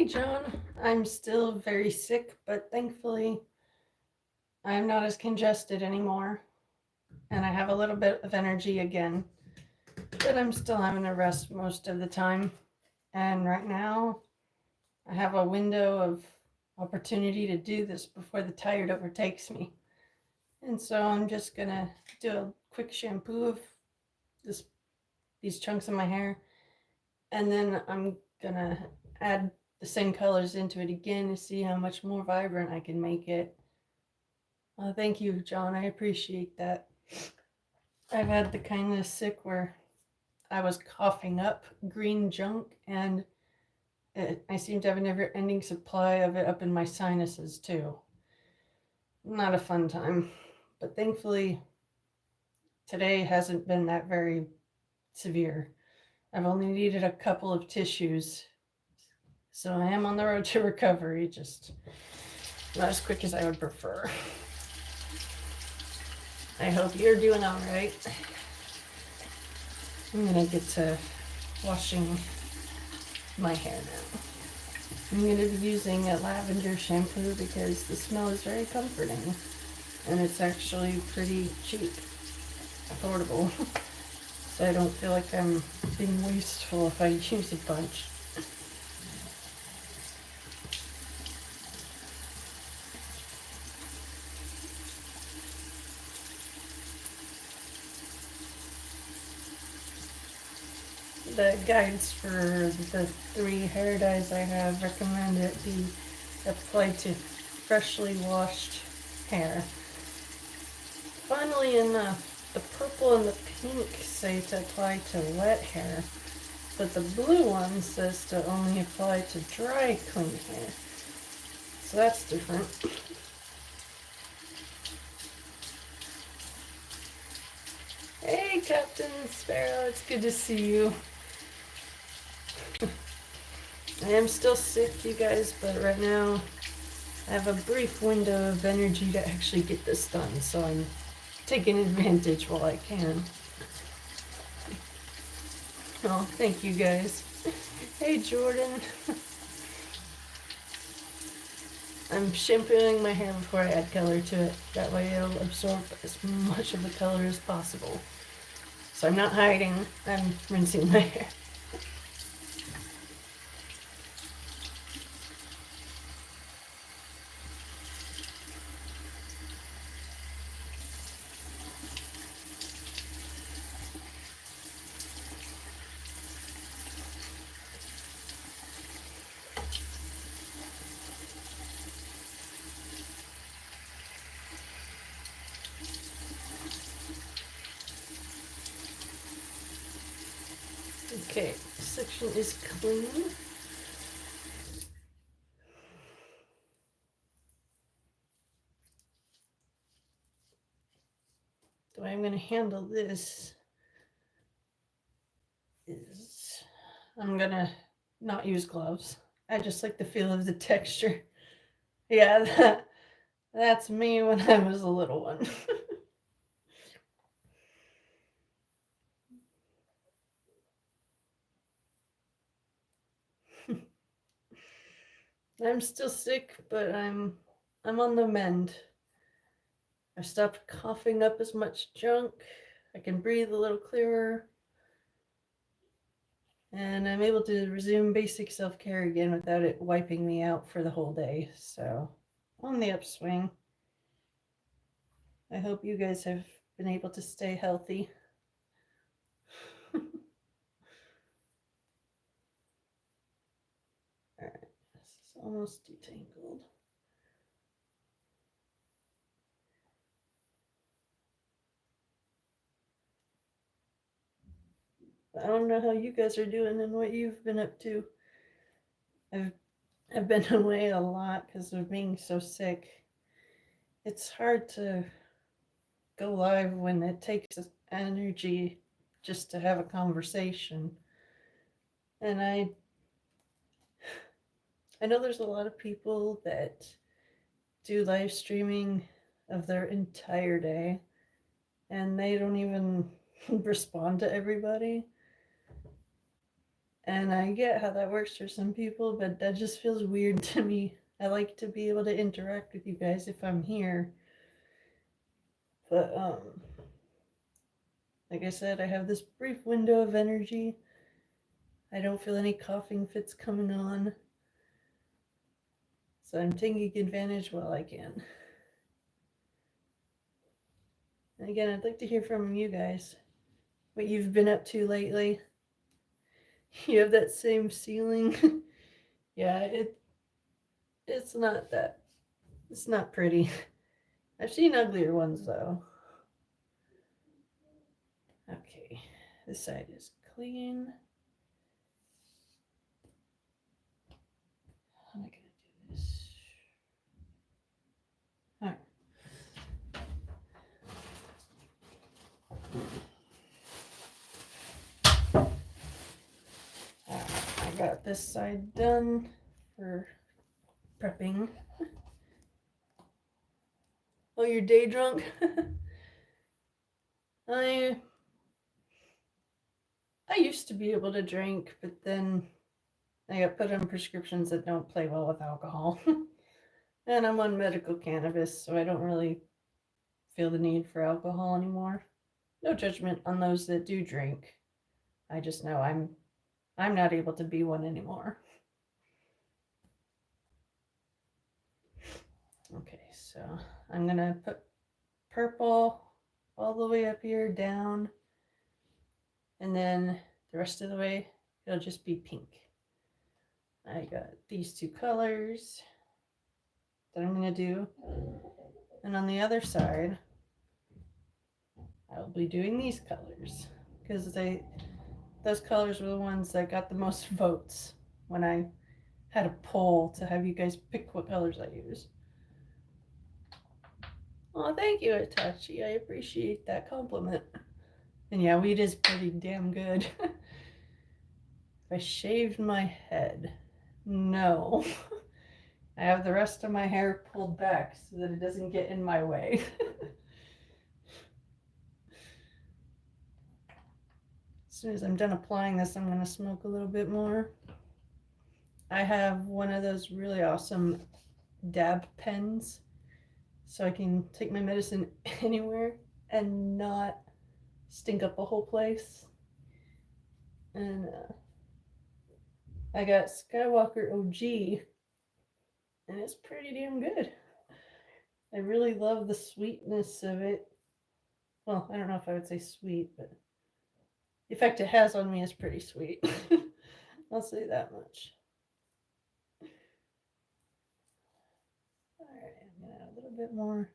Hey, John. I'm still very sick, but thankfully I'm not as congested anymore. And I have a little bit of energy again. But I'm still having to rest most of the time. And right now, I have a window of opportunity to do this before the tired overtakes me. And so I'm just going to do a quick shampoo of this these chunks of my hair. And then I'm going to add the same colors into it again to see how much more vibrant I can make it. Thank you, John. I appreciate that. I've had the kind of sick where I was coughing up green junk, and I seem to have a never ending supply of it up in my sinuses, too. Not a fun time. But thankfully, today hasn't been that very severe. I've only needed a couple of tissues. So I am on the road to recovery, just not as quick as I would prefer. I hope you're doing all right. I'm gonna get to washing my hair now. I'm gonna be using a lavender shampoo because the smell is very comforting, and it's actually pretty cheap, affordable. So I don't feel like I'm being wasteful if I use a bunch. The guides for the 3 hair dyes I have recommend it be applied to freshly washed hair. Funnily enough, the purple and the pink say to apply to wet hair, but the blue one says to only apply to dry, clean hair. So that's different. Hey, Captain Sparrow, it's good to see you. I am still sick, you guys, but right now I have a brief window of energy to actually get this done, so I'm taking advantage while I can. Oh, thank you guys. Hey, Jordan. I'm shampooing my hair before I add color to it. That way it'll absorb as much of the color as possible. So I'm not hiding, I'm rinsing my hair. Okay, this section is clean. The way I'm going to handle this is I'm going to not use gloves. I just like the feel of the texture. Yeah, that's me when I was a little one. I'm still sick, but I'm on the mend. I stopped coughing up as much junk. I can breathe a little clearer. And I'm able to resume basic self-care again without it wiping me out for the whole day. So, on the upswing. I hope you guys have been able to stay healthy. Alright, this is almost detangled. I don't know how you guys are doing and what you've been up to. I've been away a lot because of being so sick. It's hard to go live when it takes energy just to have a conversation. And I know there's a lot of people that do live streaming of their entire day and they don't even respond to everybody. And I get how that works for some people, but that just feels weird to me. I like to be able to interact with you guys if I'm here. But, like I said, I have this brief window of energy. I don't feel any coughing fits coming on. So I'm taking advantage while I can. And again, I'd like to hear from you guys. What you've been up to lately. You have that same ceiling. Yeah, it's not that. It's not pretty. I've seen uglier ones though. Okay, this side is clean. How am I gonna do this? Alright. I got this side done for prepping. Oh, you're day drunk? I used to be able to drink, but then I got put on prescriptions that don't play well with alcohol. And I'm on medical cannabis, so I don't really feel the need for alcohol anymore. No judgment on those that do drink. I just know I'm not able to be one anymore. Okay, so I'm gonna put purple all the way up here, down, and then the rest of the way it'll just be pink. I got these two colors that I'm gonna do, and on the other side I'll be doing these colors because those colors were the ones that got the most votes when I had a poll to have you guys pick what colors I use. Oh, thank you, Itachi. I appreciate that compliment. And yeah, weed is pretty damn good. If I shaved my head, no. I have the rest of my hair pulled back so that it doesn't get in my way. As soon as I'm done applying this, I'm going to smoke a little bit more. I have one of those really awesome dab pens, so I can take my medicine anywhere and not stink up a whole place. And I got Skywalker OG, and it's pretty damn good. I really love the sweetness of it. Well, I don't know if I would say sweet, but the effect it has on me is pretty sweet. I'll say that much. Alright, I'm going to add a little bit more.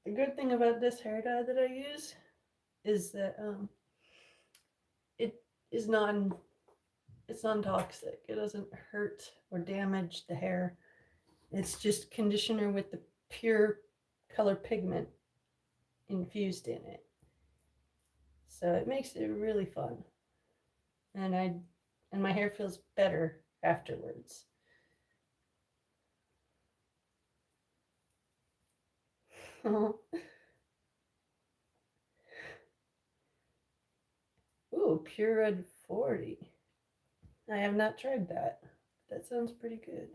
The good thing about this hair dye that I use is that it is it's non-toxic. It doesn't hurt or damage the hair. It's just conditioner with the pure color pigment infused in it. So it makes it really fun. And my hair feels better afterwards. Ooh, Pure Red 40. I have not tried that. That sounds pretty good.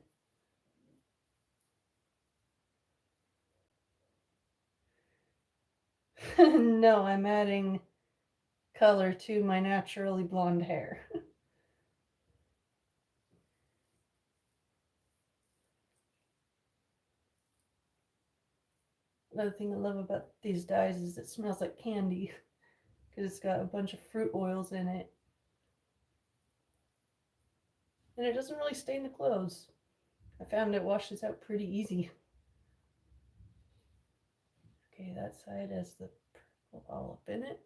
No, I'm adding color to my naturally blonde hair. Another thing I love about these dyes is it smells like candy because it's got a bunch of fruit oils in it. And it doesn't really stain the clothes. I found it washes out pretty easy. Okay, that side has the purple all up in it.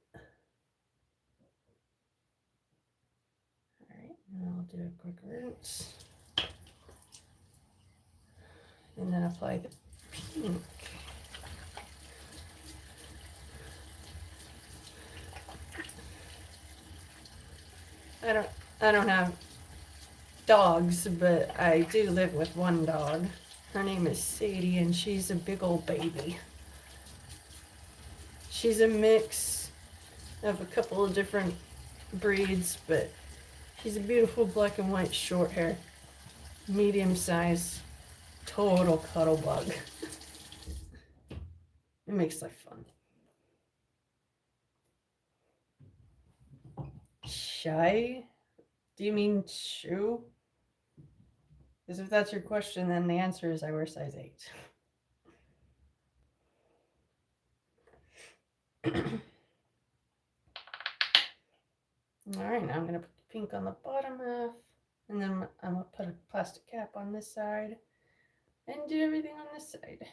Alright, and I'll do a quick rinse. And then apply the pink. I don't have dogs, but I do live with one dog. Her name is Sadie, and she's a big old baby. She's a mix of a couple of different breeds, but She's a beautiful black and white short hair. Medium size. Total cuddle bug. It makes life fun. Shy? Do you mean shoe? Because if that's your question, then the answer is I wear size 8. Alright, now I'm going to put the pink on the bottom half. And then I'm going to put a plastic cap on this side. And do everything on this side.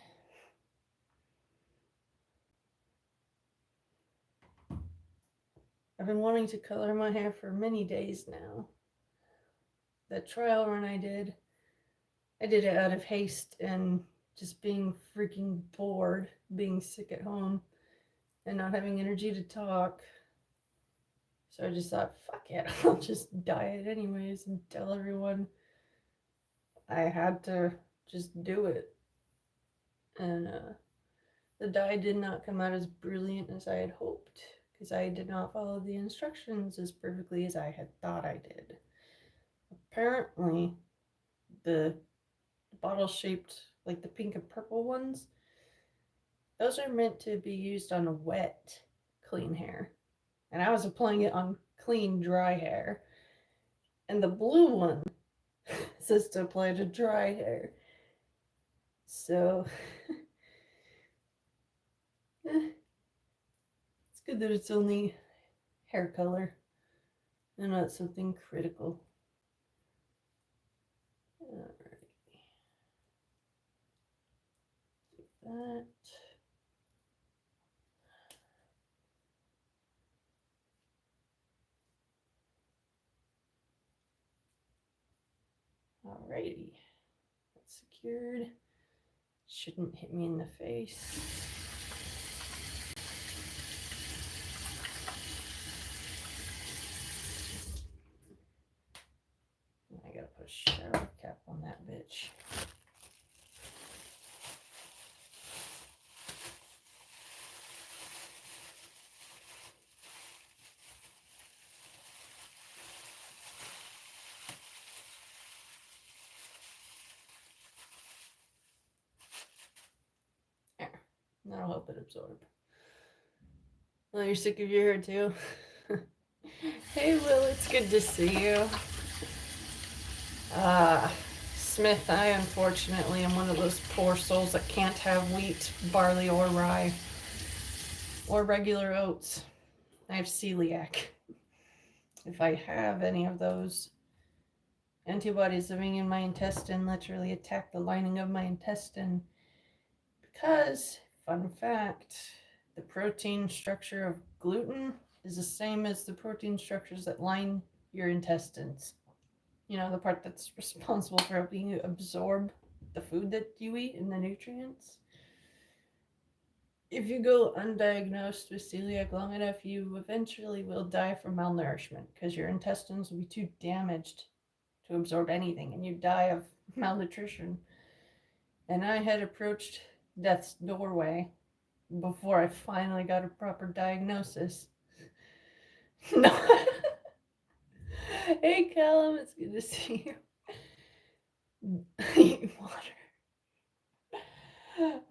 I've been wanting to color my hair for many days now. The trial run I did it out of haste and just being freaking bored, being sick at home, and not having energy to talk. So I just thought, fuck it, I'll just dye it anyways and tell everyone I had to just do it. And the dye did not come out as brilliant as I had hoped, because I did not follow the instructions as perfectly as I had thought I did. Apparently, the bottle shaped, like the pink and purple ones, those are meant to be used on wet, clean hair. And I was applying it on clean, dry hair. And the blue one says to apply to dry hair. So, it's good that it's only hair color and not something critical. Alright. That. Alrighty. That's secured. Shouldn't hit me in the face. I gotta put a shower cap on that bitch. There. That'll help it absorb. Well, you're sick of your hair too? Hey Will, it's good to see you. Smith, I unfortunately am one of those poor souls that can't have wheat, barley, or rye, or regular oats. I have celiac. If I have any of those, antibodies living in my intestine literally attack the lining of my intestine because, fun fact, the protein structure of gluten is the same as the protein structures that line your intestines. You know, the part that's responsible for helping you absorb the food that you eat and the nutrients. If you go undiagnosed with celiac long enough, you eventually will die from malnourishment because your intestines will be too damaged to absorb anything and you die of malnutrition. And I had approached death's doorway before I finally got a proper diagnosis. No. Hey Callum, it's good to see you. Eat water.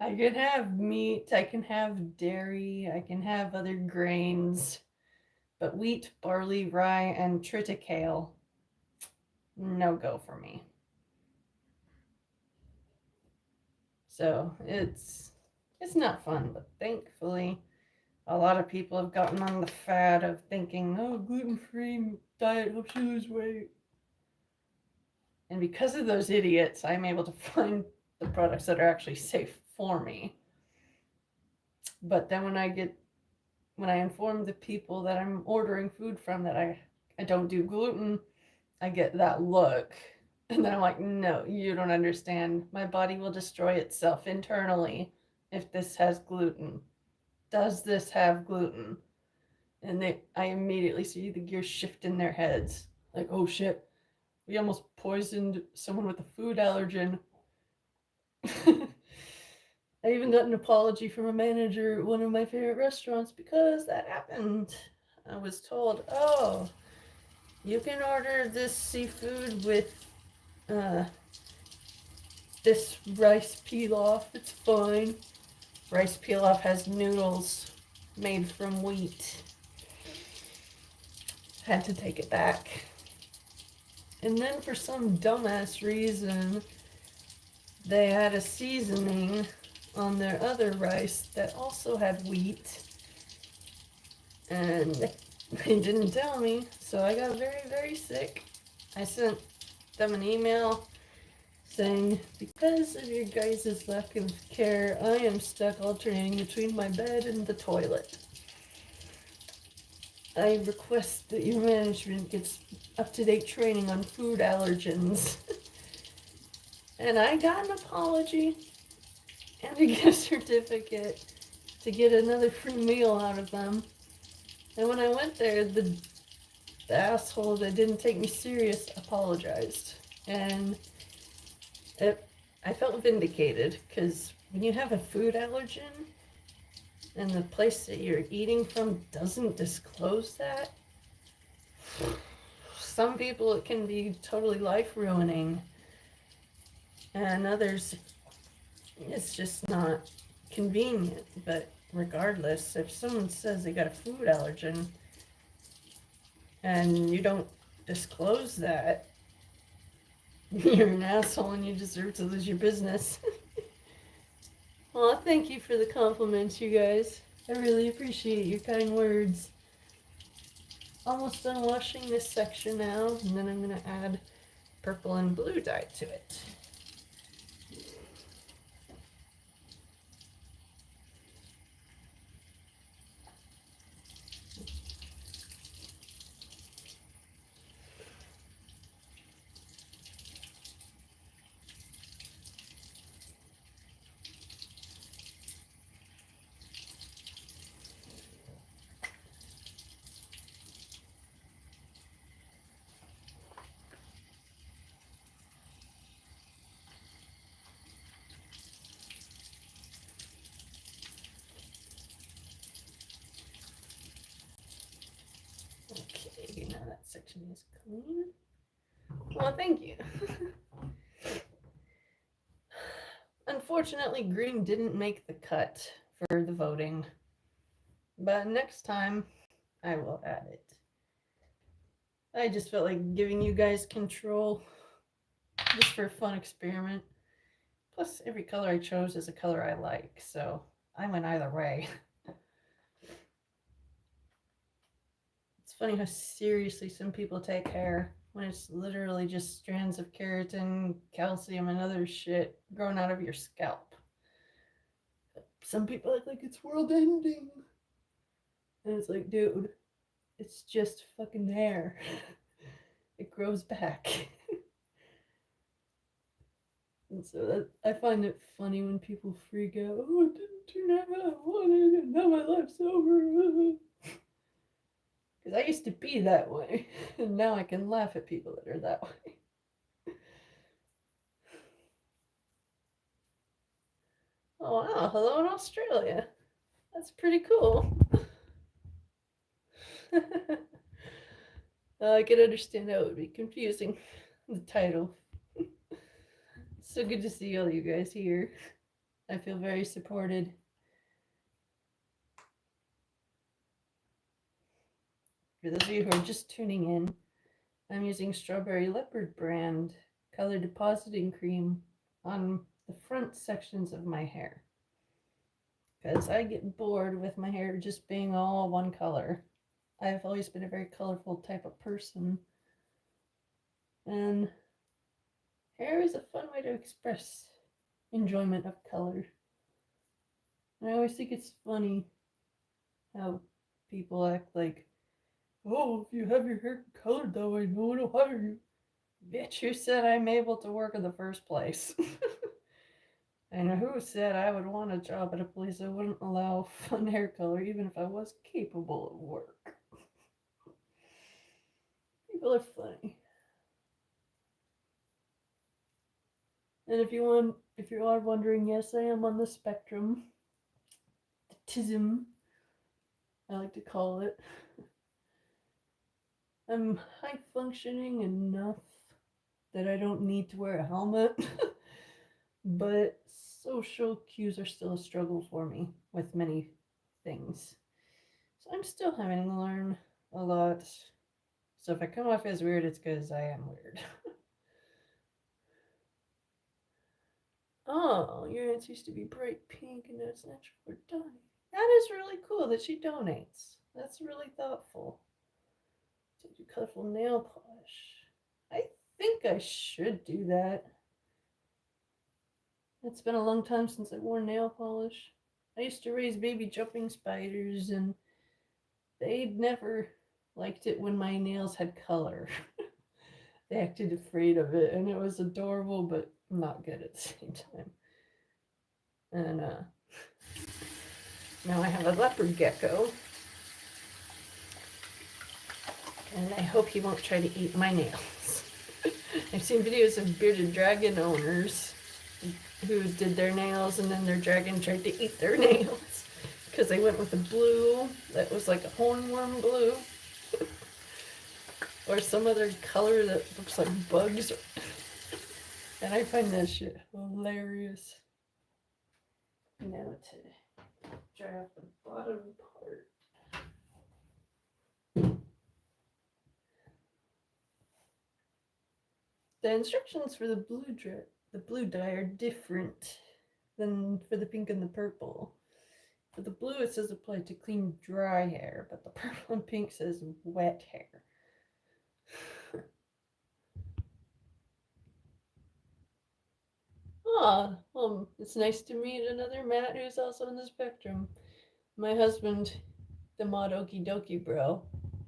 I can have meat, I can have dairy, I can have other grains, but wheat, barley, rye, and triticale, no go for me. So it's not fun, but thankfully a lot of people have gotten on the fad of thinking, oh, gluten-free diet helps you lose weight. And because of those idiots, I'm able to find the products that are actually safe for me. But then when I inform the people that I'm ordering food from that I don't do gluten, I get that look. And then I'm like, no, you don't understand. My body will destroy itself internally if this has gluten. Does this have gluten? And I immediately see the gears shift in their heads. Like, oh shit, we almost poisoned someone with a food allergen. I even got an apology from a manager at one of my favorite restaurants because that happened. I was told, oh, You can order this seafood with this rice pilaf. It's fine. Rice pilaf has noodles made from wheat. Had to take it back. And then for some dumbass reason, they had a seasoning on their other rice that also had wheat. And they didn't tell me, so I got very, very sick. I sent them an email saying, because of your guys' lack of care, I am stuck alternating between my bed and the toilet. I request that your management gets up-to-date training on food allergens. And I got an apology and a gift certificate to get another free meal out of them. And when I went there, the asshole that didn't take me serious apologized. And I felt vindicated, because when you have a food allergen and the place that you're eating from doesn't disclose that, some people it can be totally life-ruining, and others it's just not convenient. But regardless, if someone says they got a food allergen and you don't disclose that, you're an asshole and you deserve to lose your business. Well, thank you for the compliments, you guys. I really appreciate your kind words. Almost done washing this section now, and then I'm going to add purple and blue dye to it. Okay, now that section is clean. Well, thank you. Unfortunately, green didn't make the cut for the voting, but next time I will add it. I just felt like giving you guys control, just for a fun experiment. Plus, every color I chose is a color I like, so I went either way. It's funny how seriously some people take hair when it's literally just strands of keratin, calcium, and other shit growing out of your scalp. Some people act like it's world ending. And it's like, dude, it's just fucking hair. It grows back. And so I find it funny when people freak out. Oh, it didn't turn out how I wanted, and now my life's over. Because I used to be that way, and now I can laugh at people that are that way. Oh wow, hello in Australia. That's pretty cool. I can understand how it would be confusing, the title. So good to see all you guys here. I feel very supported. For those of you who are just tuning in, I'm using Strawberry Leopard brand color depositing cream on the front sections of my hair, because I get bored with my hair just being all one color. I've always been a very colorful type of person, and hair is a fun way to express enjoyment of color. And I always think it's funny how people act like, oh, if you have your hair colored that way, no one will hire you. Bitch, who said I'm able to work in the first place? And who said I would want a job at a place that wouldn't allow fun hair color even if I was capable of work? People are funny. And if you are wondering, yes, I am on the spectrum. The tism, I like to call it. I'm high functioning enough that I don't need to wear a helmet, but social cues are still a struggle for me with many things. So I'm still having to learn a lot. So if I come off as weird, it's because I am weird. Oh, your answer used to be bright pink and now it's natural for Donnie. That is really cool that she donates. That's really thoughtful. To do colorful nail polish. I think I should do that. It's been a long time since I wore nail polish. I used to raise baby jumping spiders and they'd never liked it when my nails had color. They acted afraid of it and it was adorable but not good at the same time. And now I have a leopard gecko. And I hope he won't try to eat my nails. I've seen videos of bearded dragon owners who did their nails and then their dragon tried to eat their nails because they went with a blue that was like a hornworm blue or some other color that looks like bugs. And I find that shit hilarious. Now to dry off the bottom part. The instructions for the blue dye are different than for the pink and the purple. For the blue, it says apply to clean, dry hair, but the purple and pink says wet hair. It's nice to meet another Matt who's also on the spectrum. My husband, the mod Okydokeybro,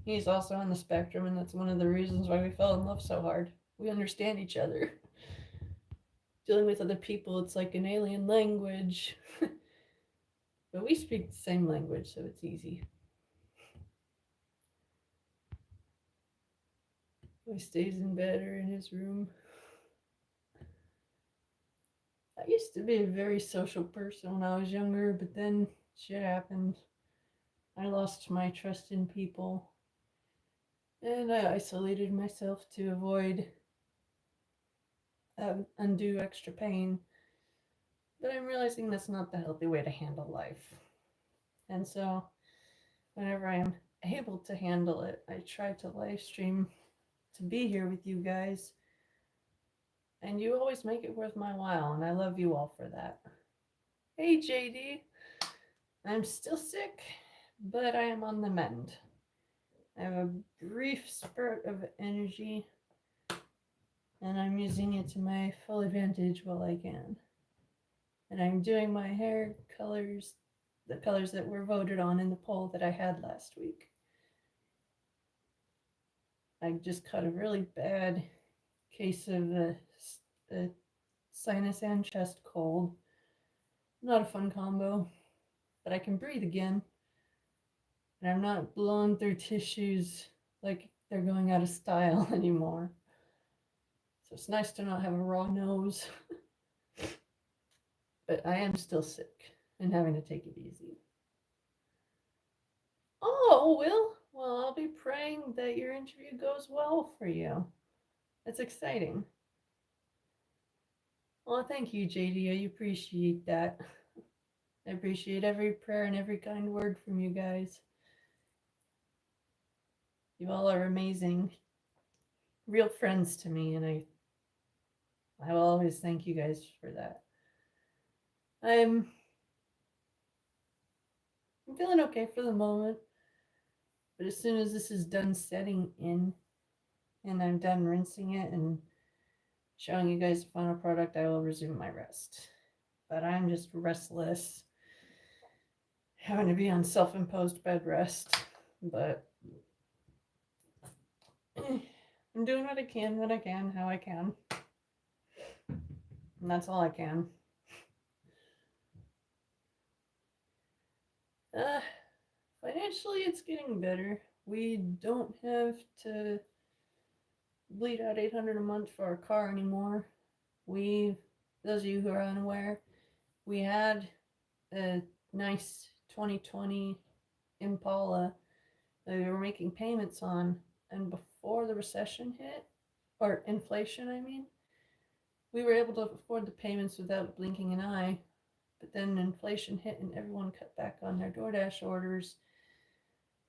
he's also on the spectrum, and that's one of the reasons why we fell in love so hard. We understand each other. Dealing with other people, it's like an alien language. But we speak the same language, so it's easy. He stays in bed or in his room. I used to be a very social person when I was younger, but then shit happened. I lost my trust in people, and I isolated myself to avoid undue extra pain. But I'm realizing that's not the healthy way to handle life. And so, whenever I am able to handle it, I try to live stream to be here with you guys. And you always make it worth my while, and I love you all for that. Hey, JD. I'm still sick, but I am on the mend. I have a brief spurt of energy, and I'm using it to my full advantage while I can. And I'm doing my hair colors, the colors that were voted on in the poll that I had last week. I just caught a really bad case of a sinus and chest cold. Not a fun combo, but I can breathe again. And I'm not blowing through tissues like they're going out of style anymore. So it's nice to not have a raw nose. But I am still sick and having to take it easy. Oh, Will. Well, I'll be praying that your interview goes well for you. That's exciting. Well, thank you, JD. I appreciate that. I appreciate every prayer and every kind word from you guys. You all are amazing, real friends to me, and I will always thank you guys for that. I'm feeling okay for the moment, but as soon as this is done setting in and I'm done rinsing it and showing you guys the final product, I will resume my rest. But I'm just restless, having to be on self-imposed bed rest, but I'm doing what I can, when I can, how I can. And that's all I can. Financially, it's getting better. We don't have to bleed out $800 a month for our car anymore. Those of you who are unaware, we had a nice 2020 Impala that we were making payments on and before the recession hit, or inflation, I mean, we were able to afford the payments without blinking an eye. But then inflation hit and everyone cut back on their DoorDash orders.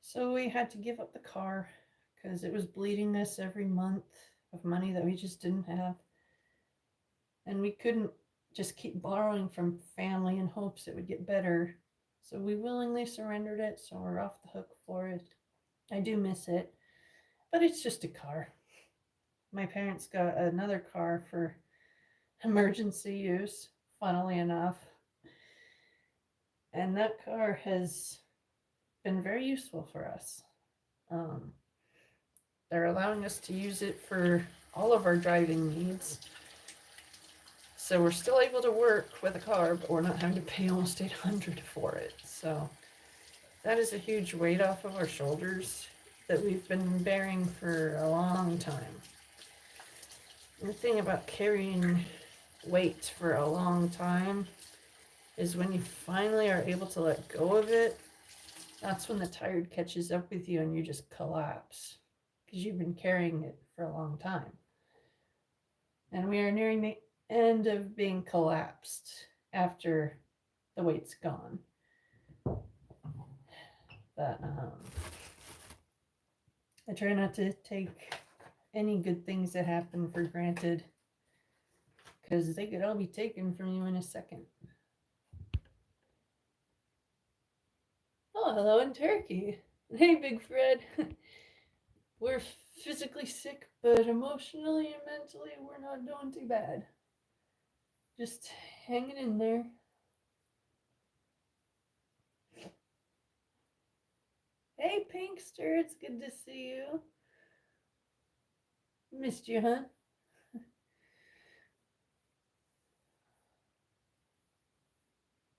So we had to give up the car because it was bleeding us every month of money that we just didn't have. And we couldn't just keep borrowing from family in hopes it would get better. So we willingly surrendered it, so we're off the hook for it. I do miss it, but it's just a car. My parents got another car for emergency use, funnily enough. And that car has been very useful for us. They're allowing us to use it for all of our driving needs. So we're still able to work with a car, but we're not having to pay almost $800 for it. So that is a huge weight off of our shoulders that we've been bearing for a long time. And the thing about carrying weight for a long time is when you finally are able to let go of it, that's when the tired catches up with you and you just collapse because you've been carrying it for a long time. And we are nearing the end of being collapsed after the weight's gone. But I try not to take any good things that happen for granted because they could all be taken from you in a second. Oh, hello in Turkey. Hey, Big Fred. We're physically sick, but emotionally and mentally, we're not doing too bad. Just hanging in there. Hey, Pinkster, it's good to see you. Missed you, huh?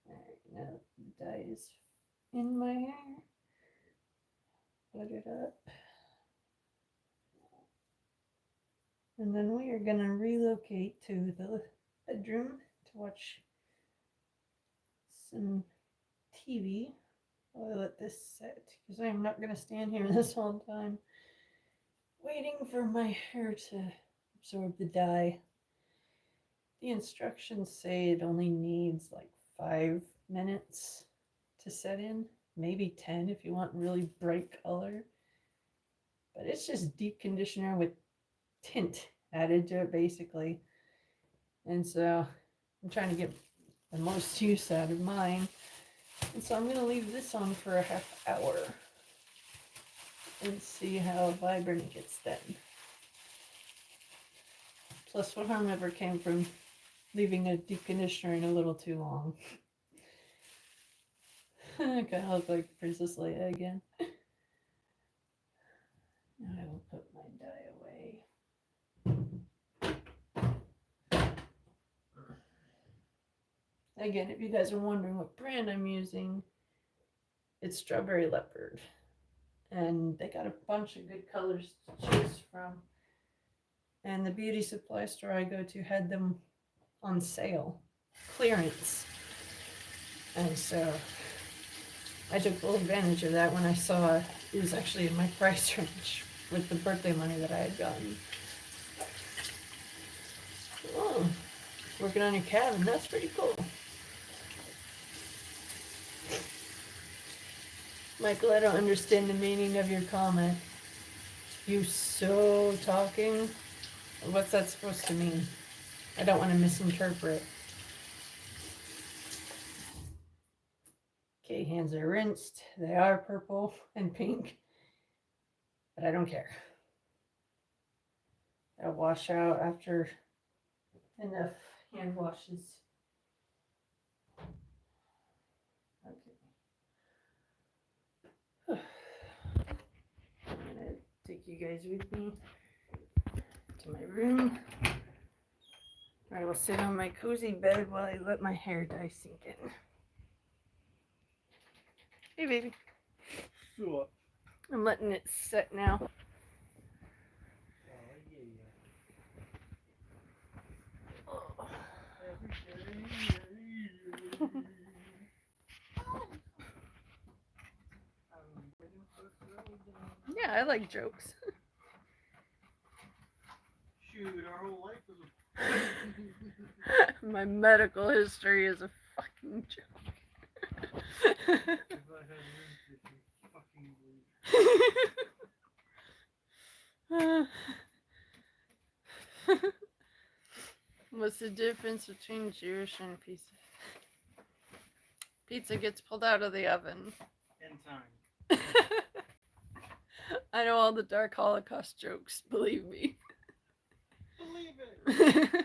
Alright, now the dye is in my hair. Put it up. And then we are going to relocate to the bedroom to watch some TV while I let this set, because I'm not going to stand here this whole time waiting for my hair to absorb the dye. The instructions say it only needs like 5 minutes to set in, maybe 10 if you want really bright color. But it's just deep conditioner with tint added to it basically. And so I'm trying to get the most use out of mine. And so I'm going to leave this on for a half hour and see how vibrant it gets then. Plus, what harm ever came from leaving a deep conditioner in a little too long? I kind of look like Princess Leia again. Now I will put my dye away. Again, if you guys are wondering what brand I'm using, it's Strawberry Leopard. And they got a bunch of good colors to choose from. And the beauty supply store I go to had them on sale, clearance. And so I took full advantage of that when I saw it was actually in my price range with the birthday money that I had gotten. Oh, working on your cabin, that's pretty cool. Michael, I don't understand the meaning of your comment. You so talking? What's that supposed to mean? I don't want to misinterpret. Okay, hands are rinsed. They are purple and pink, but I don't care. I'll wash out after enough hand washes. Okay. I'm gonna take you guys with me to my room. I will sit on my cozy bed while I let my hair dye sink in. Hey, baby. Sure. I'm letting it set now. Oh. Yeah, I like jokes. My medical history is a fucking joke. If I had yours, it'd be fucking weird. What's the difference between Jewish and pizza? Pizza gets pulled out of the oven. In time. I know all the dark Holocaust jokes, believe me. Believe it!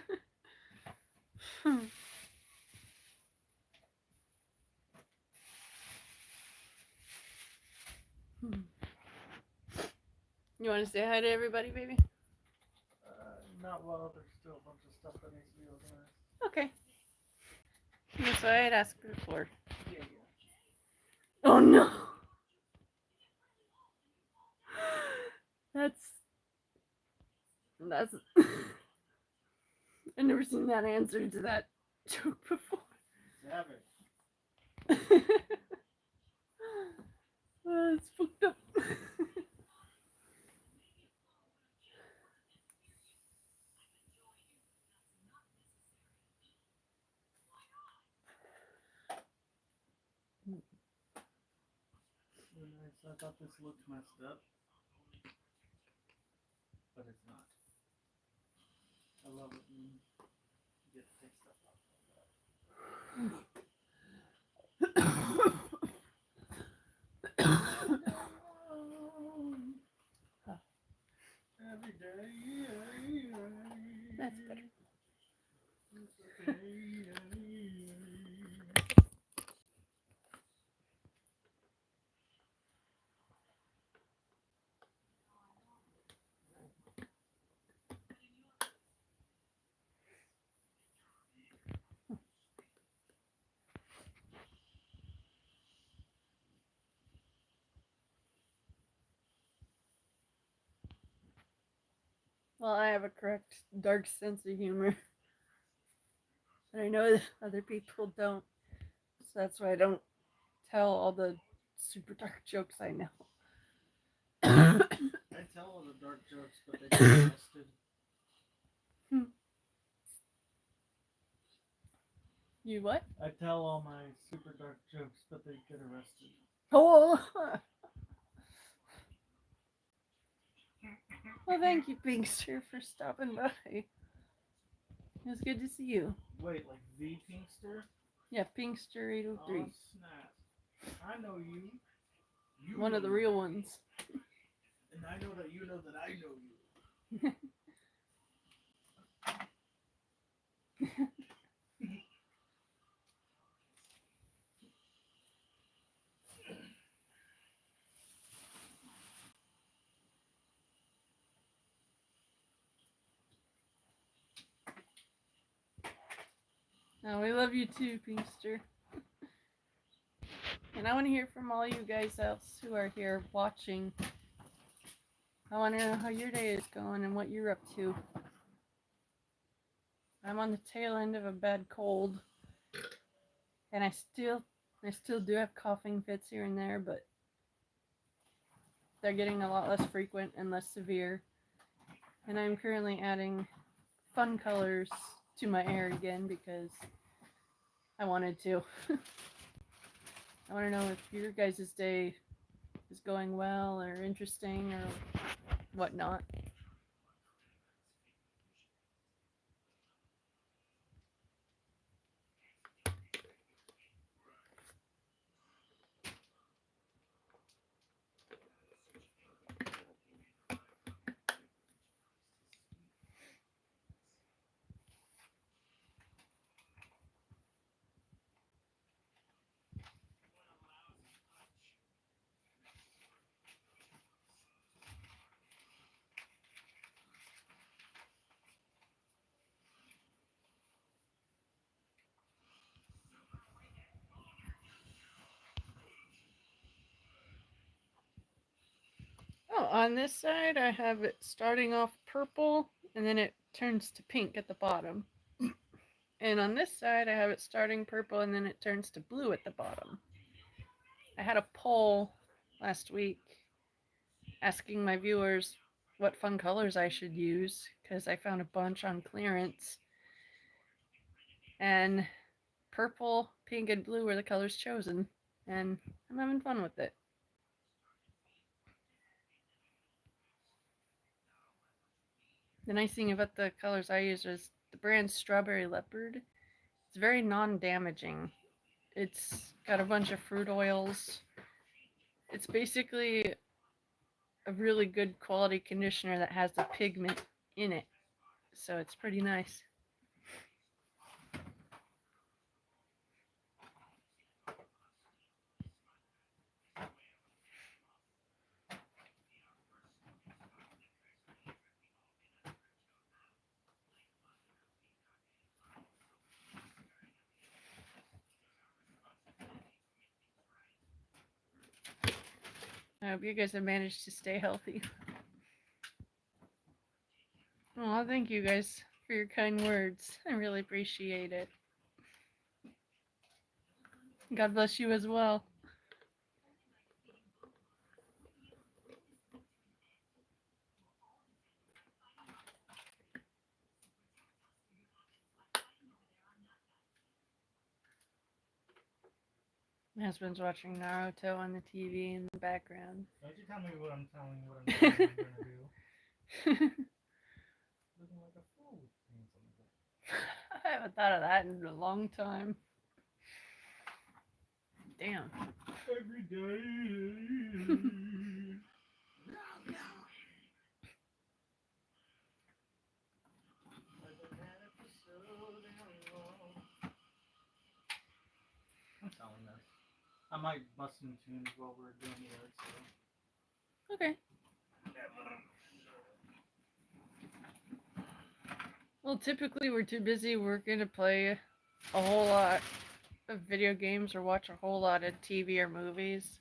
You want to say hi to everybody, baby? Not while there's still a bunch of stuff that needs to be organized. Okay. That's what I had asked before. Yeah. Oh no! That's I've never seen that answer to that joke before. Savage. It's fucked up. I thought this looked messed up, but it's not. I love it when you get to take stuff off every day. That's better. Well, I have a correct dark sense of humor. And I know that other people don't. So that's why I don't tell all the super dark jokes I know. I tell all the dark jokes, but they get arrested. You what? I tell all my super dark jokes, but they get arrested. Oh! Well, thank you, Pinkster, for stopping by. It was good to see you. Wait, like the Pinkster? Yeah, Pinkster803. Oh, snap. I know you. One of the real ones. And I know that you know that I know you. No, we love you too, Pinkster. And I want to hear from all you guys else who are here watching. I want to know how your day is going and what you're up to. I'm on the tail end of a bad cold. And I still do have coughing fits here and there, but they're getting a lot less frequent and less severe. And I'm currently adding fun colors to my hair again because I wanted to. I want to know if your guys' day is going well or interesting or whatnot. Oh, on this side I have it starting off purple and then it turns to pink at the bottom. And on this side I have it starting purple and then it turns to blue at the bottom. I had a poll last week asking my viewers what fun colors I should use because I found a bunch on clearance. And purple, pink, and blue were the colors chosen. And I'm having fun with it. The nice thing about the colors I use is the brand Strawberry Leopard. It's very non-damaging. It's got a bunch of fruit oils. It's basically a really good quality conditioner that has the pigment in it. So it's pretty nice. I hope you guys have managed to stay healthy. Oh, thank you guys for your kind words. I really appreciate it. God bless you as well. My husband's watching Naruto on the TV in the background. Don't you tell me what I'm telling you what I'm telling you I'm gonna do. Looking like a fool with pants on the back. I haven't thought of that in a long time. Damn. Every day. I'm telling this. I might bust some tunes while we're doing the art, so. Okay. Well, typically we're too busy working to play a whole lot of video games or watch a whole lot of TV or movies.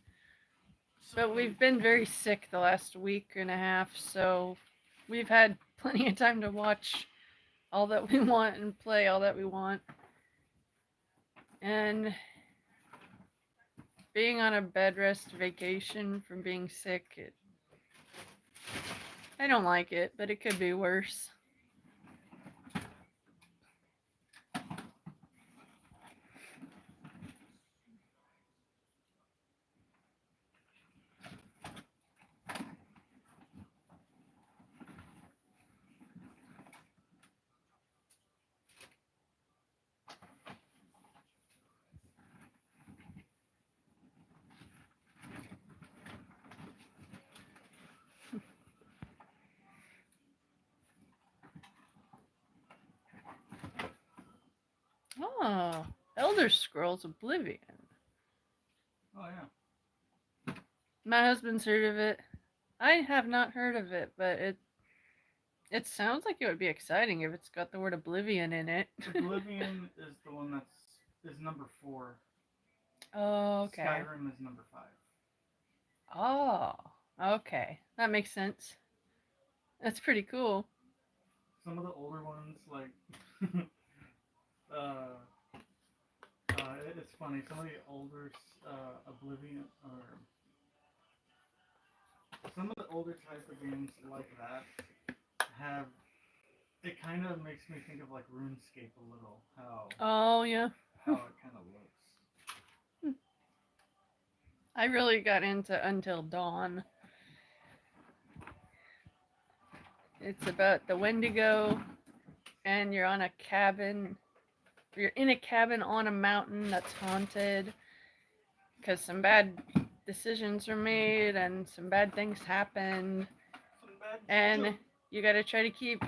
But we've been very sick the last week and a half, so we've had plenty of time to watch all that we want and play all that we want. And being on a bed rest vacation from being sick, I don't like it, but it could be worse. Oh, Elder Scrolls Oblivion. Oh, yeah. My husband's heard of it. I have not heard of it, but it sounds like it would be exciting if it's got the word Oblivion in it. Oblivion is the one is number 4. Oh, okay. Skyrim is number 5. Oh, okay. That makes sense. That's pretty cool. Some of the older ones, like, it's funny. Some of the older Oblivion, or some of the older type of games like that have. It kind of makes me think of like RuneScape a little. Oh, yeah. How it kind of looks. I really got into Until Dawn. It's about the Wendigo, and you're on a cabin. You're in a cabin on a mountain that's haunted because some bad decisions were made and some bad things happened. And you gotta try to keep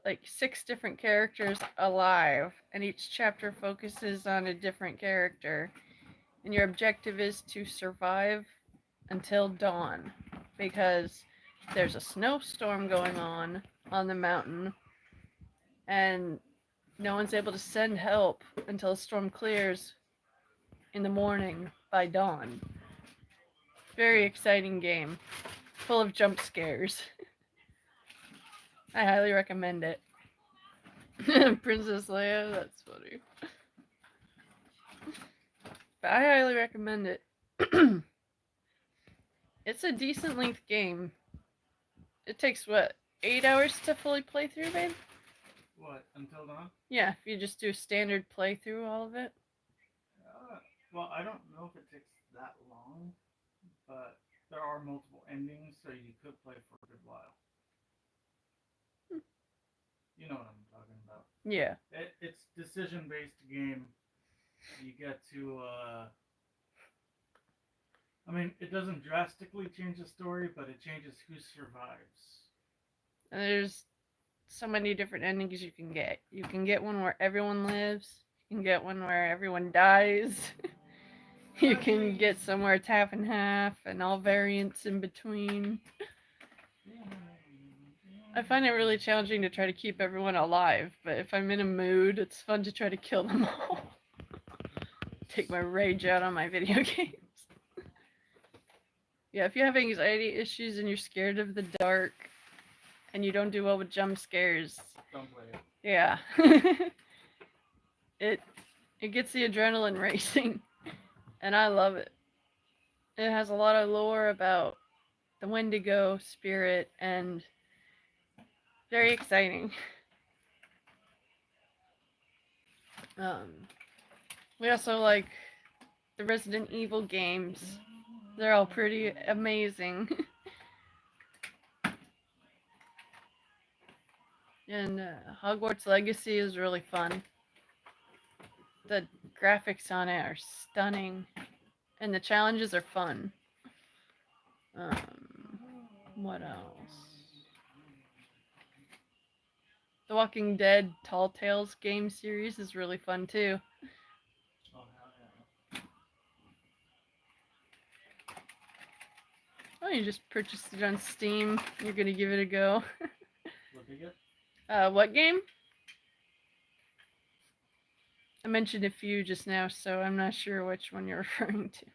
like 6 different characters alive, and each chapter focuses on a different character. And your objective is to survive until dawn, because there's a snowstorm going on the mountain, and no one's able to send help until the storm clears in the morning by dawn. Very exciting game, full of jump scares. I highly recommend it. Princess Leia, that's funny. But I highly recommend it. It's a decent length game. It takes, what, 8 hours to fully play through, babe? What, Until Dawn? Yeah, if you just do a standard playthrough, all of it. Well, I don't know if it takes that long, but there are multiple endings, so you could play for a good while. You know what I'm talking about. Yeah. It's decision-based game. You get to, I mean, it doesn't drastically change the story, but it changes who survives. And there's so many different endings you can get. You can get one where everyone lives. You can get one where everyone dies. You can get somewhere it's half and half, and all variants in between. I find it really challenging to try to keep everyone alive, but if I'm in a mood, it's fun to try to kill them all. Take my rage out on my video games. Yeah, if you have anxiety issues and you're scared of the dark, and you don't do well with jump scares, Don't play it. yeah. it gets the adrenaline racing, and I love it. It has a lot of lore about the Wendigo spirit, and very exciting. We also like the Resident Evil games. They're all pretty amazing. And Hogwarts Legacy is really fun. The graphics on it are stunning, and the challenges are fun. What else? The Walking Dead Tall Tales game series is really fun too. Oh, hell yeah. Oh, you just purchased it on Steam. You're gonna give it a go. What did you get? What game? I mentioned a few just now, so I'm not sure which one you're referring to.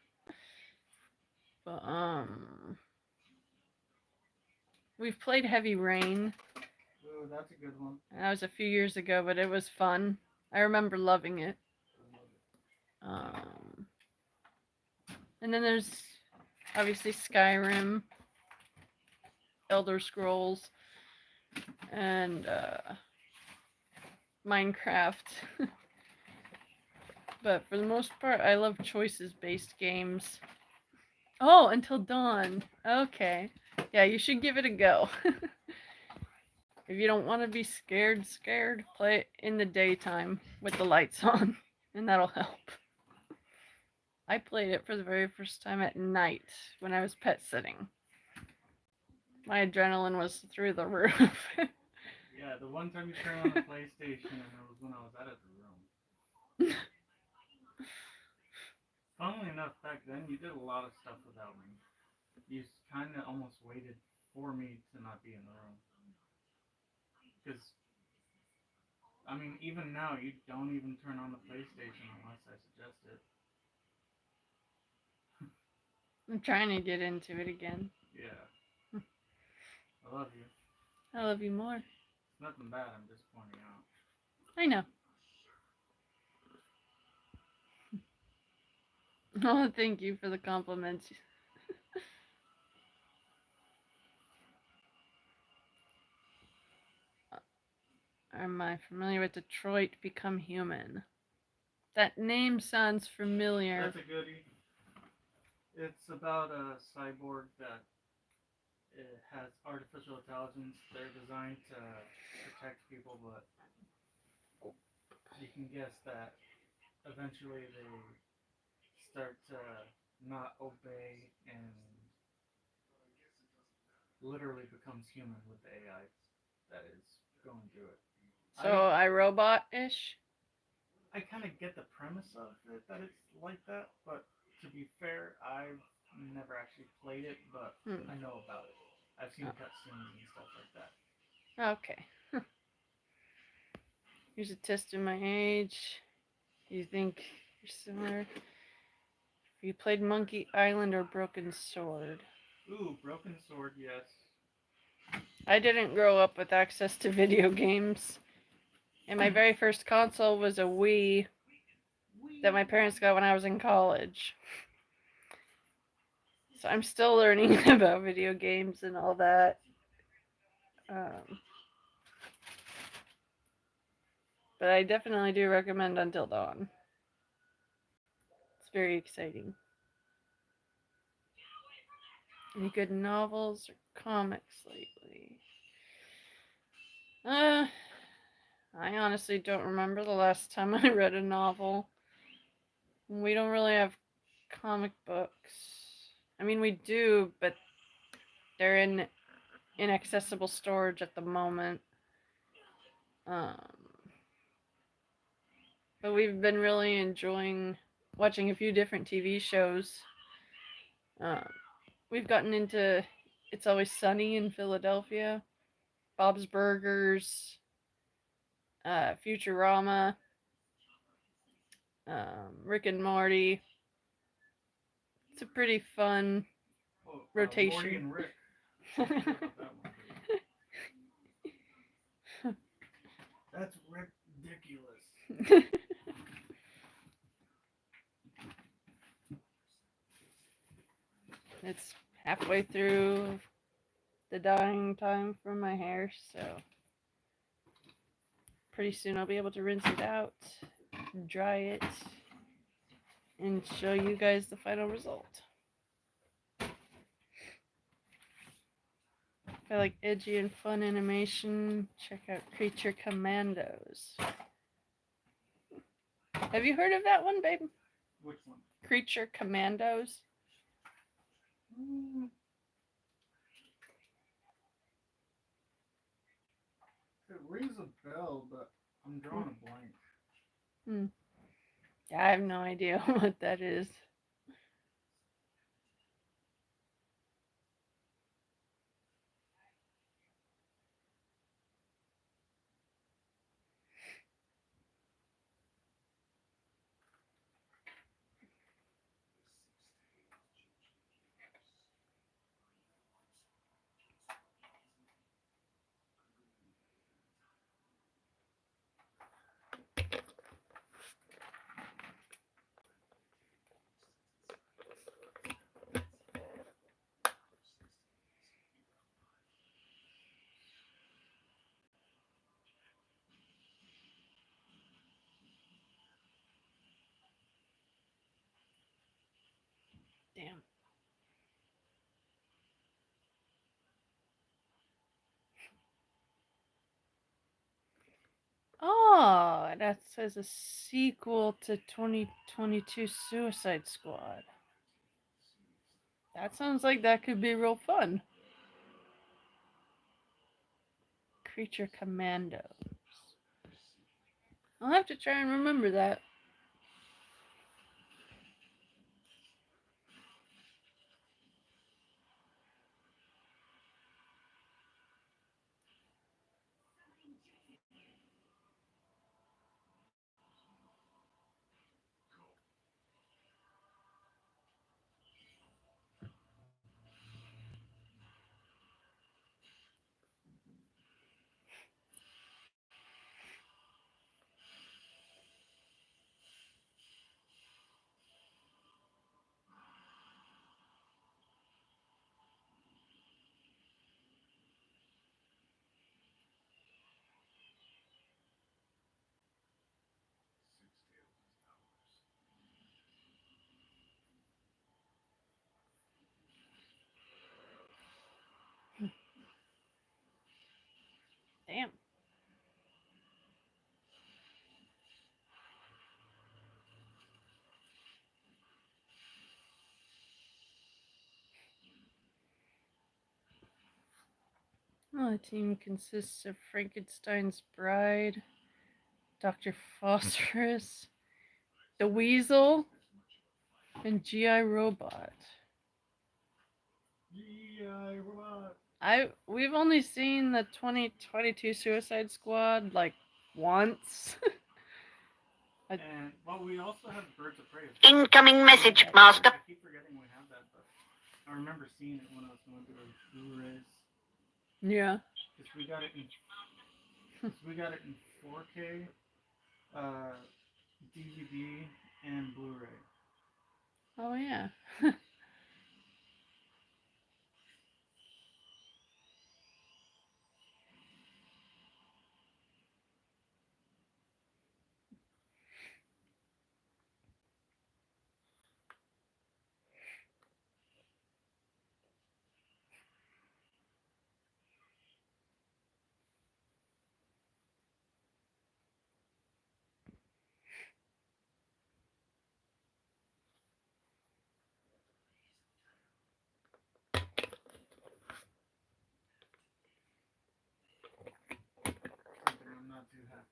But we've played Heavy Rain. Ooh, that's a good one. That was a few years ago, but it was fun. I remember loving it. And then there's obviously Skyrim, Elder Scrolls, and Minecraft. But for the most part, I love choices-based games. Oh, Until Dawn. Okay. Yeah, you should give it a go. If you don't want to be scared, play it in the daytime with the lights on, and that'll help. I played it for the very first time at night when I was pet sitting. My adrenaline was through the roof. Yeah, the one time you turned on the PlayStation, and it was when I was out of the room. Funnily enough, back then you did a lot of stuff without me. You kind of almost waited for me to not be in the room. Because, I mean, even now you don't even turn on the PlayStation unless I suggest it. I'm trying to get into it again. Yeah. I love you. I love you more. It's nothing bad, I'm just pointing out. I know. Oh, thank you for the compliments. Am I familiar with Detroit Become Human? That name sounds familiar. That's a goodie. It's about a cyborg that has artificial intelligence. They're designed to protect people, but you can guess that eventually they start to not obey and literally becomes human with the AI that is going through it. So iRobot-ish? I kind of get the premise of it, that it's like that, but to be fair, I've never actually played it, but I know about it. I've seen cutscenes and stuff like that. Okay. Here's a test of my age. Do you think you're similar? Have you played Monkey Island or Broken Sword? Ooh, Broken Sword, yes. I didn't grow up with access to video games. And my very first console was a Wii that my parents got when I was in college. So I'm still learning about video games and all that. But I definitely do recommend Until Dawn. It's very exciting. Any good novels or comics lately? I honestly don't remember the last time I read a novel. We don't really have comic books. I mean, we do, but they're in inaccessible storage at the moment. But we've been really enjoying watching a few different TV shows. We've gotten into It's Always Sunny in Philadelphia, Bob's Burgers, Futurama, Rick and Morty. It's a pretty fun rotation. Morty and Rick. I'm sure about that one. That's ridiculous. It's halfway through the dyeing time for my hair, so pretty soon I'll be able to rinse it out, dry it, and show you guys the final result. If I like edgy and fun animation, check out Creature Commandos. Have you heard of that one, babe? Which one? Creature Commandos. It rings a bell, but I'm drawing a blank. Yeah, I have no idea what that is. Damn. Oh, that says a sequel to 2022 Suicide Squad. That sounds like that could be real fun. Creature Commandos. I'll have to try and remember that. Damn. Well, the team consists of Frankenstein's Bride, Dr. Phosphorus, the Weasel, and G.I. Robot. G.I. Robot. We've only seen the 2022 Suicide Squad like once. Well, we also have Birds of Prey. Incoming message, Master. I keep forgetting we have that, but I remember seeing it when I was going through the Blu-rays. Yeah. Because we got it in 4K, DVD, and Blu-ray. Oh yeah.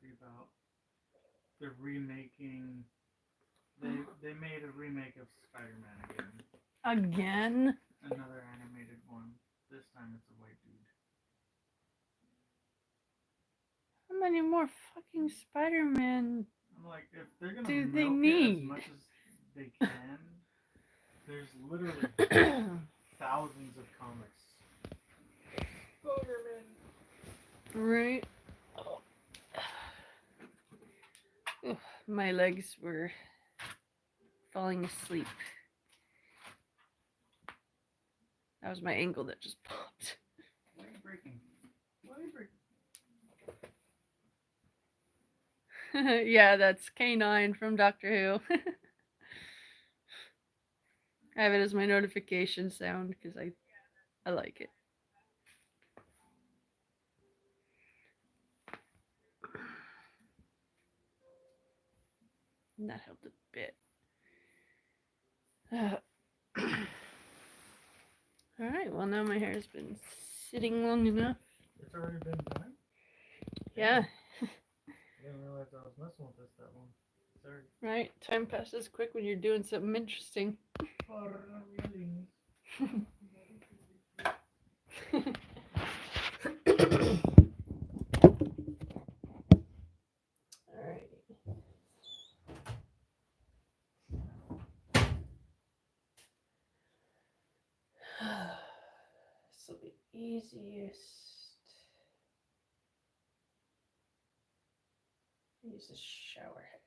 happy about. They're remaking. They made a remake of Spider-Man again. Again? Another animated one. This time it's a white dude. How many more fucking Spider-Man? I'm like, if they're gonna Do they milk it need? as much as they can, there's literally thousands of comics. Spider-Man. Right. Ugh, my legs were falling asleep. That was my ankle that just popped. Why are you breaking? Why are you breaking? Yeah, that's K9 from Doctor Who. I have it as my notification sound because I like it. And that helped a bit. Alright, well now my hair has been sitting long enough. It's already been done? Yeah. I didn't realize I was messing with this that long. Sorry. Right? Time passes quick when you're doing something interesting. Alright. This will be easiest. Use the shower head.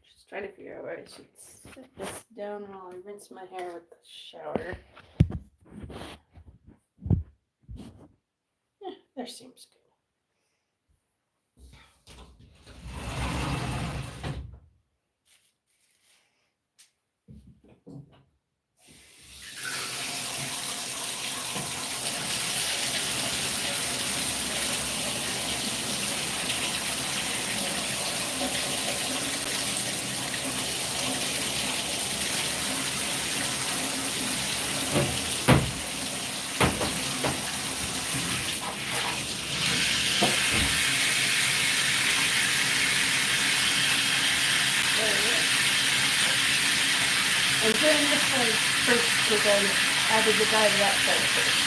Just trying to figure out where I should set this down while I rinse my hair with the shower. Yeah, there seems good. I'm doing this side first because I added the dye to that side first.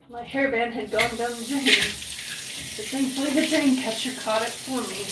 My hairband had gone down the drain, but thankfully the drain catcher caught it for me.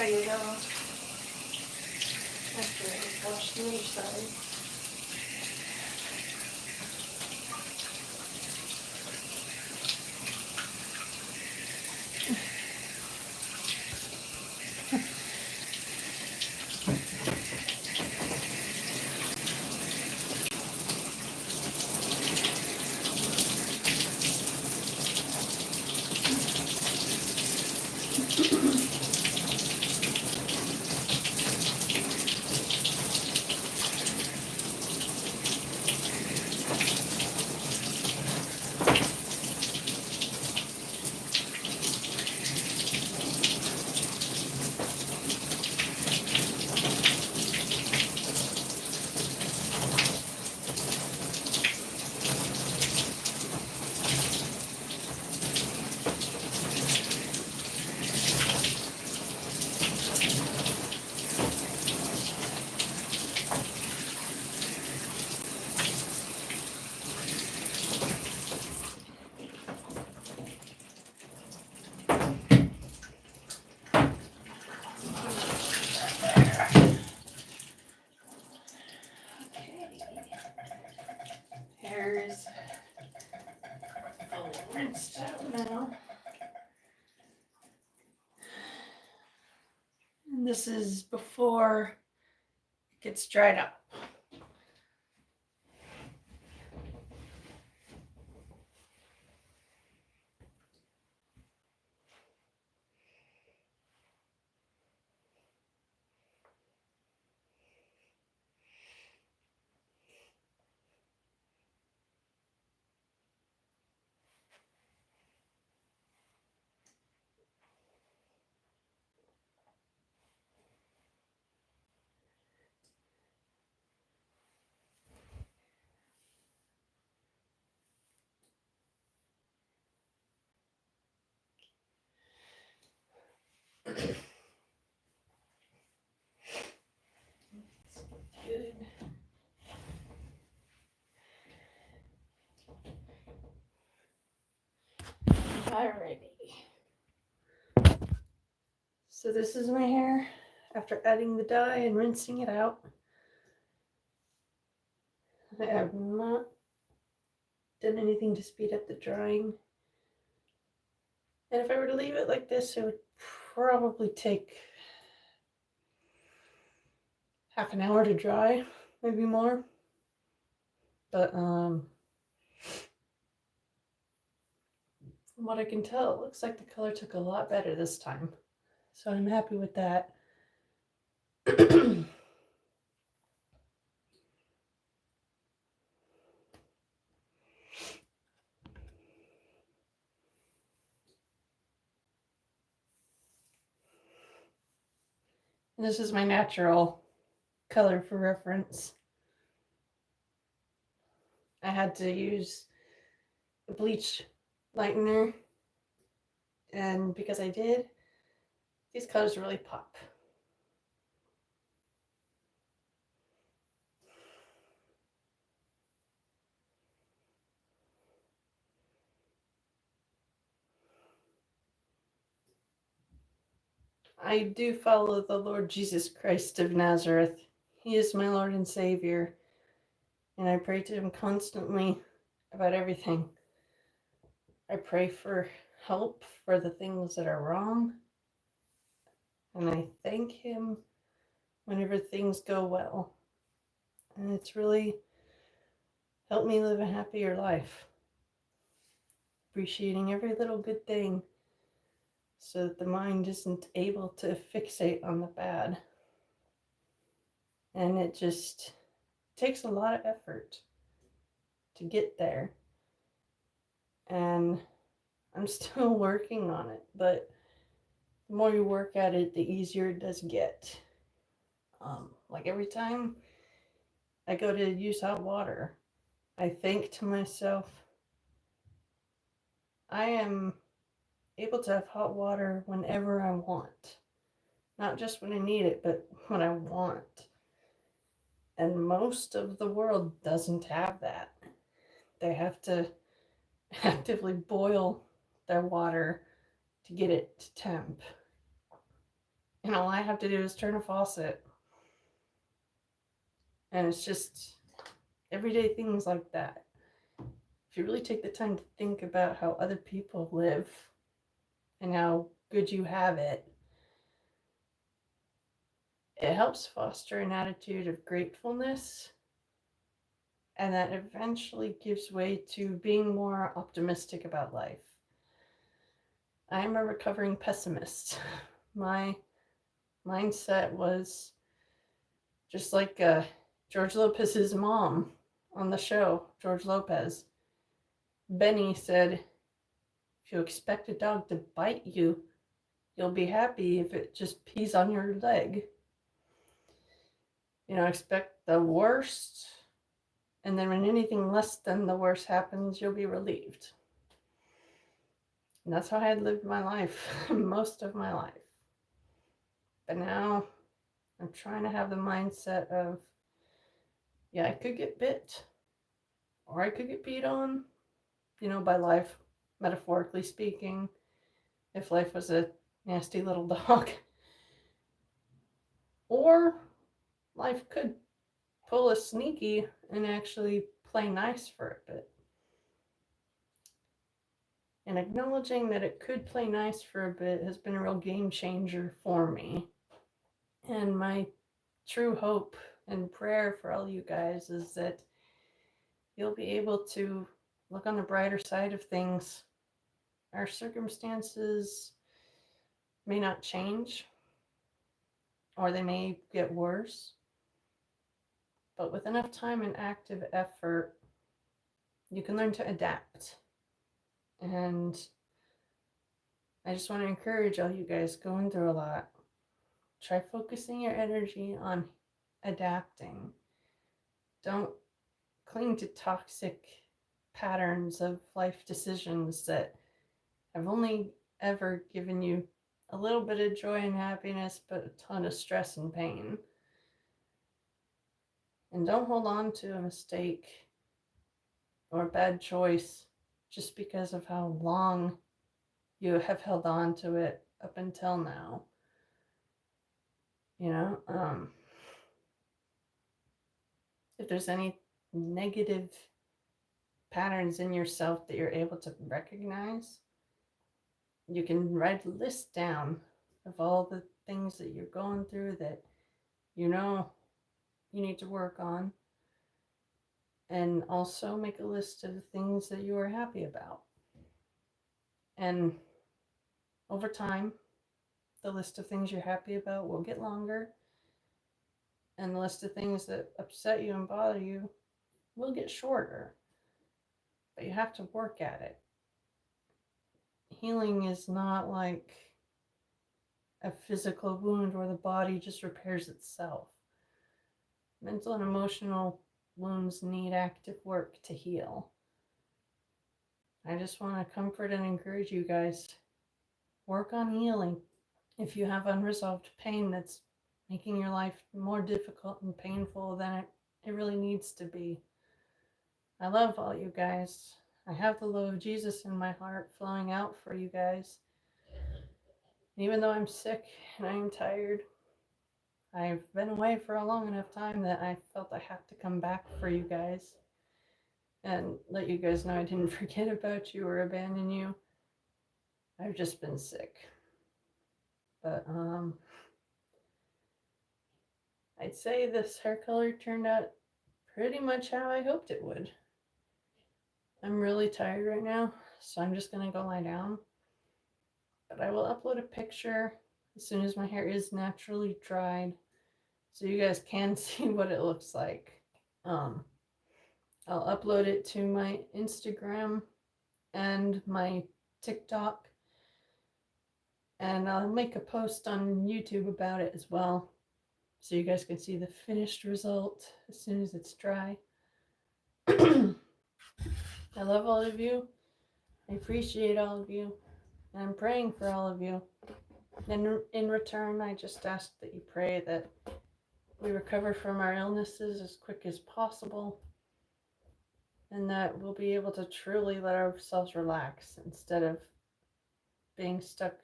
how you go after I wash the other side. Hair is all rinsed out now. And this is before it gets dried up. Good. Alrighty. So this is my hair after adding the dye and rinsing it out. I have not done anything to speed up the drying. And if I were to leave it like this, it would probably take half an hour to dry, maybe more. But from what I can tell, it looks like the color took a lot better this time. So I'm happy with that. This is my natural color for reference. I had to use a bleach lightener, and because I did, these colors really pop. I do follow the Lord Jesus Christ of Nazareth. He is my Lord and Savior, and I pray to him constantly about everything. I pray for help for the things that are wrong, and I thank him whenever things go well. And it's really helped me live a happier life, appreciating every little good thing so that the mind isn't able to fixate on the bad. And it just takes a lot of effort to get there. And I'm still working on it, but the more you work at it, the easier it does get. Like every time I go to use hot water, I think to myself, I am able to have hot water whenever I want. Not just when I need it, but when I want. And most of the world doesn't have that. They have to actively boil their water to get it to temp. And all I have to do is turn a faucet. And it's just everyday things like that. If you really take the time to think about how other people live and how good you have it, it helps foster an attitude of gratefulness, and that eventually gives way to being more optimistic about life. I'm a recovering pessimist. My mindset was just like George Lopez's mom on the show, George Lopez. Benny said, if you expect a dog to bite you, you'll be happy if it just pees on your leg. You know, expect the worst, and then when anything less than the worst happens, you'll be relieved. And that's how I had lived my life, most of my life. But now I'm trying to have the mindset of, yeah, I could get bit, or I could get beat on, you know, by life, metaphorically speaking, if life was a nasty little dog. Or life could pull a sneaky and actually play nice for a bit. And acknowledging that it could play nice for a bit has been a real game changer for me. And my true hope and prayer for all you guys is that you'll be able to look on the brighter side of things. Our circumstances may not change, or they may get worse, but with enough time and active effort, you can learn to adapt. And I just want to encourage all you guys going through a lot. Try focusing your energy on adapting. Don't cling to toxic patterns of life decisions that have only ever given you a little bit of joy and happiness, but a ton of stress and pain. And don't hold on to a mistake or a bad choice just because of how long you have held on to it up until now. You know, if there's any negative patterns in yourself that you're able to recognize, you can write a list down of all the things that you're going through that you know you need to work on, and also make a list of the things that you are happy about. And over time, the list of things you're happy about will get longer, and the list of things that upset you and bother you will get shorter. But you have to work at it. Healing is not like a physical wound where the body just repairs itself. Mental and emotional wounds need active work to heal. I just want to comfort and encourage you guys. Work on healing. If you have unresolved pain that's making your life more difficult and painful than it really needs to be. I love all you guys. I have the love of Jesus in my heart flowing out for you guys. Even though I'm sick and I'm tired, I've been away for a long enough time that I felt I had to come back for you guys and let you guys know I didn't forget about you or abandon you. I've just been sick. But I'd say this hair color turned out pretty much how I hoped it would. I'm really tired right now, so I'm just gonna go lie down. But I will upload a picture as soon as my hair is naturally dried, so you guys can see what it looks like. I'll upload it to my Instagram and my TikTok, and I'll make a post on YouTube about it as well, so you guys can see the finished result as soon as it's dry. I love all of you. I appreciate all of you. And I'm praying for all of you. And in return, I just ask that you pray that we recover from our illnesses as quick as possible, and that we'll be able to truly let ourselves relax instead of being stuck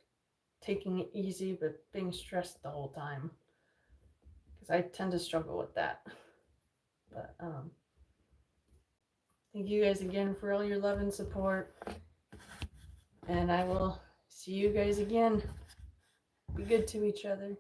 taking it easy but being stressed the whole time, because I tend to struggle with that. But thank you guys again for all your love and support, and I will see you guys again. Be good to each other.